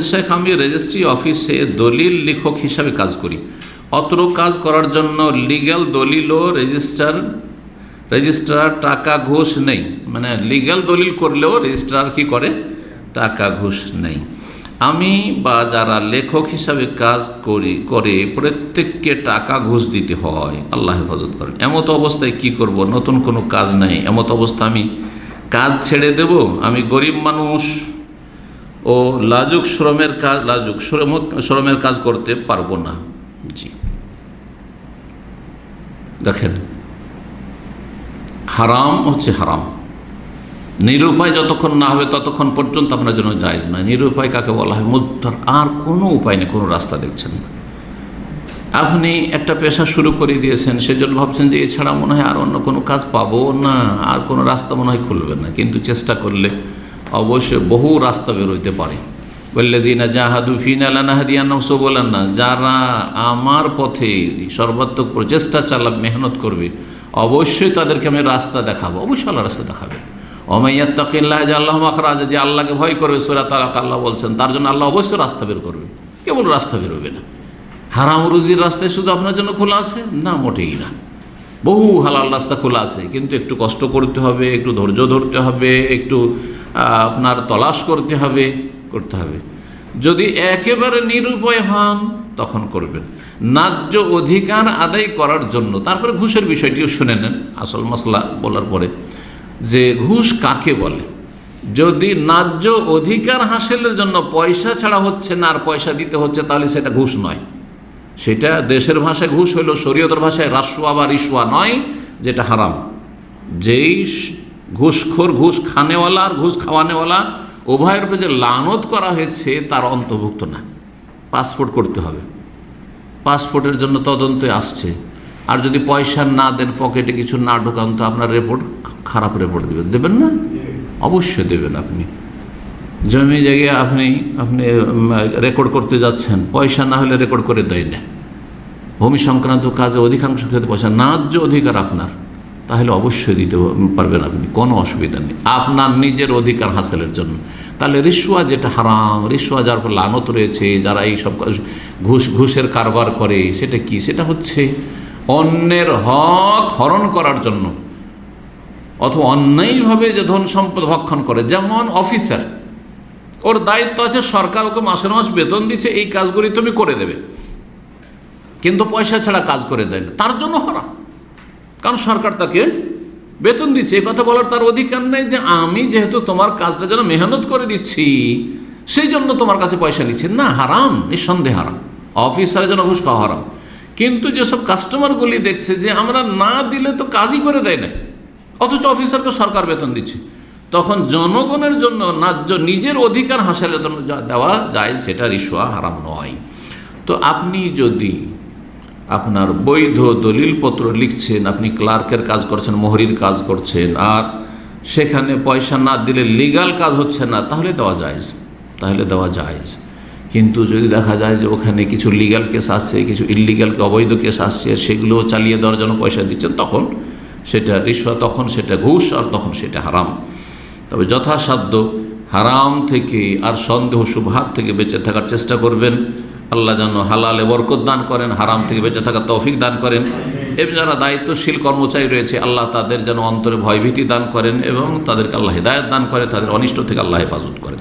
শেখ, আমি রেজিস্ট্রি অফিসে দলিল লেখক হিসাবে কাজ করি। অত্র কাজ করার জন্য লিগ্যাল দলিল ও রেজিস্ট্রার টাকা ঘুষ নেই, মানে লিগ্যাল দলিল করলেও রেজিস্ট্রার কি করে, টাকা ঘুষ নেই। আমি বা যারা লেখক হিসাবে কাজ করে প্রত্যেককে টাকা ঘুষ দিতে হয়, আল্লাহ হেফাজত করেন। এমত অবস্থায় কি করব? নতুন কোনো কাজ নেই, এমত অবস্থা আমি কাজ ছেড়ে দেব? আমি গরিব মানুষ ও লাজুক শ্রমের কাজ করতে পারবো না। জি, দেখেন, হারাম হচ্ছে হারাম। নিরুপায় যতক্ষণ না হবে ততক্ষণ পর্যন্ত আপনার জন্য জায়েজ নয়। নিরুপায় কাকে বলা হয়? মুদ্রার আর কোনো উপায় নেই, কোনো রাস্তা দেখছেন না। আপনি একটা পেশা শুরু করে দিয়েছেন, সেজন্য ভাবছেন যে এছাড়া মনে হয় আর অন্য কোনো কাজ পাবো না, আর কোনো রাস্তা মনে হয় খুলবে না। কিন্তু চেষ্টা করলে অবশ্যই বহু রাস্তা বেরোতে পারে। ওয়াল্লাযীনা জাহাদু ফীনা লানাহদিয়ান্নাহুম সুবুলানা, যারা আমার পথে সর্বাত্মক প্রচেষ্টা চালাবে, মেহনত করবে, অবশ্যই তাদেরকে আমি রাস্তা দেখাবো। অবশ্যই আল্লাহ রাস্তা দেখাবে। ওমান ইয়াত্তাকিল্লাহ ইয়াজআল লাহু মাখরাজা, যে আল্লাহকে ভয় করবে, সূরা তালাক আল্লাহ বলছেন, তার জন্য আল্লাহ অবশ্যই রাস্তা বের করবে। কেবল রাস্তা বেরোবে না। হারাম রুজির রাস্তায় শুধু আপনার জন্য খোলা আছে না, মোটেই না। বহু হালাল রাস্তা খোলা আছে, কিন্তু একটু কষ্ট করতে হবে, একটু ধৈর্য ধরতে হবে, একটু আপনার তলাশ করতে হবে। যদি একেবারে নিরুপায় হন তখন করবেন। ন্যায্য অধিকার আদায় করার জন্য, তারপরে ঘুষের বিষয়টিও শুনে নেন আসল মশলা বলার পরে, যে ঘুষ কাকে বলে। যদি ন্যায্য অধিকার হাসিলের জন্য পয়সা ছাড়া হচ্ছে না আর পয়সা দিতে হচ্ছে, তাহলে সেটা ঘুষ নয়। সেটা দেশের ভাষায় ঘুষ হইল, শরীয়তের ভাষায় রাসওয়া বা রিশওয়া নয়, যেটা হারাম। যেই ঘুষখোর, ঘুষ খানেওয়ালা আর ঘুষ খাওয়ানেওয়ালা উভয়ের উপরে যে লানত করা হয়েছে তার অন্তর্ভুক্ত না। পাসপোর্ট করতে হবে, পাসপোর্টের জন্য তদন্তে আসছে, আর যদি পয়সা না দেন, পকেটে কিছু না ঢোকান, তো আপনার রিপোর্ট খারাপ রিপোর্ট দেবেন না? অবশ্যই দেবেন। আপনি জমি জায়গায় আপনি রেকর্ড করতে যাচ্ছেন, পয়সা না হলে রেকর্ড করে দেয় না। ভূমি সংক্রান্ত কাজে অধিকাংশ ক্ষেত্রে পয়সা, ন্যায্য অধিকার আপনার, তাহলে অবশ্যই দিতে পারবেন আপনি, কোনো অসুবিধা নেই, আপনার নিজের অধিকার হাসিলের জন্য। তাহলে রিশওয়া যেটা হারাম, রিশওয়া যার উপর লানত রয়েছে, যারা এই সব ঘুষের কারবার করে, সেটা কি? সেটা হচ্ছে অন্যের হক হরণ করার জন্য, অথবা অন্যায়ভাবে যে ধন সম্পদ ভক্ষণ করে। যেমন অফিসার, ওর দায়িত্ব আছে, সরকার ওকে মাসের মাস বেতন দিচ্ছে, এই কাজগুলি তুমি করে দেবে, কিন্তু পয়সা ছাড়া কাজ করে দেয় না, তার জন্য হারাম। কারণ সরকার তাকে বেতন দিচ্ছে, এই কথা বলার তার অধিকার নেই যে আমি যেহেতু তোমার কাজটা যেন মেহনত করে দিচ্ছি, সেই জন্য তোমার কাছে পয়সা নিচ্ছি না। হারাম, নিঃসন্দেহে হারাম। অফিসারের জন্য ঘুষ খাওয়া হারাম। কিন্তু যেসব কাস্টমারগুলি দেখছে যে আমরা না দিলে তো কাজই করে দেয় না, অথচ অফিসারকে সরকার বেতন দিচ্ছে, তখন জনগণের জন্য ন্যায্য নিজের অধিকার হাসিলের জন্য যা দেওয়া যায়, সেটা রিশওয়া হারাম নয়। তো আপনি যদি আপনার বৈধ দলিলপত্র লিখছেন, আপনি ক্লার্কের কাজ করছেন, মোহরির কাজ করছেন, আর সেখানে পয়সা না দিলে লিগ্যাল কাজ হচ্ছে না, তাহলে দেওয়া জায়েজ। কিন্তু যদি দেখা যায় যে ওখানে কিছু লিগ্যাল কেস আসছে, কিছু ইললিগ্যাল অবৈধ কেস আসছে, সেগুলো চালিয়ে দেওয়ার জন্য পয়সা দিচ্ছেন, তখন সেটা রিশওয়া, তখন সেটা ঘুষ, আর তখন সেটা হারাম। তবে যথাসাধ্য হারাম থেকে আর সন্দেহ শুবহাত থেকে বেঁচে থাকার চেষ্টা করবেন। আল্লাহ যেন হালালে বরকত দান করেন, হারাম থেকে বেঁচে থাকার তৌফিক দান করেন। এবং যারা দায়িত্বশীল কর্মচারী রয়েছে, আল্লাহ তাদের যেন অন্তরে ভয়ভীতি দান করেন এবং তাদেরকে আল্লাহ হিদায়াত দান করেন, তাদের অনিষ্ট থেকে আল্লাহ হেফাজত করেন।